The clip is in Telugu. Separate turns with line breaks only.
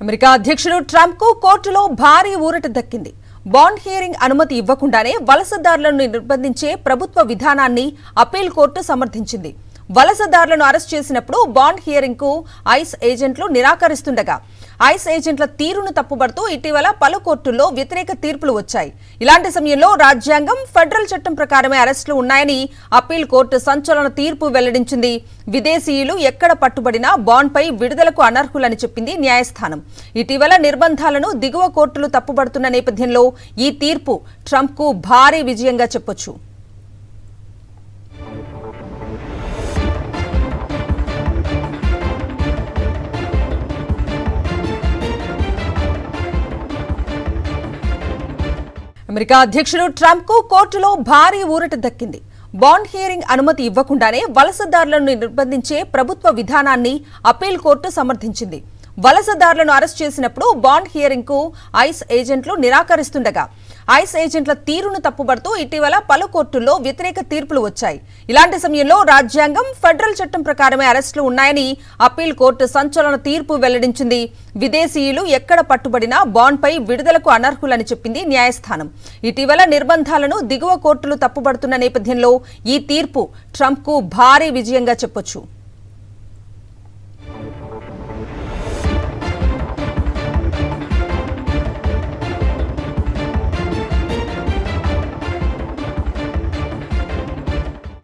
అమెరికా అధ్యక్షుడు ట్రంప్ కు కోర్టులో భారీ ఊరట దక్కింది. బాండ్ హియరింగ్ అనుమతి ఇవ్వకుండానే వలసదారులను నిర్బంధించే ప్రభుత్వ విధానాన్ని అప్పీల్ కోర్టు సమర్థించింది. వలసదారులను అరెస్ట్ చేసినప్పుడు బాండ్ హియరింగ్ కు ఐస్ ఏజెంట్లు నిరాకరిస్తుండగా ఐస్ ఏజెంట్ల తీరును తప్పుబడుతూ ఇటీవల పలు కోర్టుల్లో వ్యతిరేక తీర్పులు వచ్చాయి. ఇలాంటి సమయంలో రాజ్యాంగం, ఫెడరల్ చట్టం ప్రకారమే అరెస్టులు ఉన్నాయని అప్పీల్ కోర్టు సంచలన తీర్పు వెల్లడించింది. విదేశీయులు ఎక్కడ పట్టుబడినా బాండ్పై విడుదలకు అనర్హులని చెప్పింది న్యాయస్థానం. ఇటీవల నిర్బంధాలను దిగువ కోర్టులు తప్పుబడుతున్న నేపథ్యంలో ఈ తీర్పు ట్రంప్కు భారీ విజయంగా చెప్పొచ్చు. అమెరికా అధ్యక్షుడు ట్రంప్ కు కోర్టులో భారీ ఊరట దక్కింది. బాండ్ హియరింగ్ అనుమతి ఇవ్వకుండానే వలసదారులను నిర్బంధించే ప్రభుత్వ విధానాన్ని అప్పీల్ కోర్టు సమర్థించింది. వలసదారులను అరెస్ట్ చేసినప్పుడు బాండ్ హియరింగ్ కు ఐస్ ఏజెంట్లు నిరాకరిస్తుండగా ఐస్ ఏజెంట్ల తీరును తప్పుబడుతూ ఇటీవల పలు కోర్టుల్లో వ్యతిరేక తీర్పులు వచ్చాయి. ఇలాంటి సమయంలో రాజ్యాంగం, ఫెడరల్ చట్టం ప్రకారమే అరెస్టులు ఉన్నాయని అప్పీల్ కోర్టు సంచలన తీర్పు వెల్లడించింది. విదేశీయులు ఎక్కడ పట్టుబడినా బాండ్పై విడుదలకు అనర్హులని చెప్పింది న్యాయస్థానం. ఇటీవల నిర్బంధాలను దిగువ కోర్టులు తప్పుబడుతున్న నేపథ్యంలో ఈ తీర్పు ట్రంప్కు భారీ విజయంగా చెప్పొచ్చు.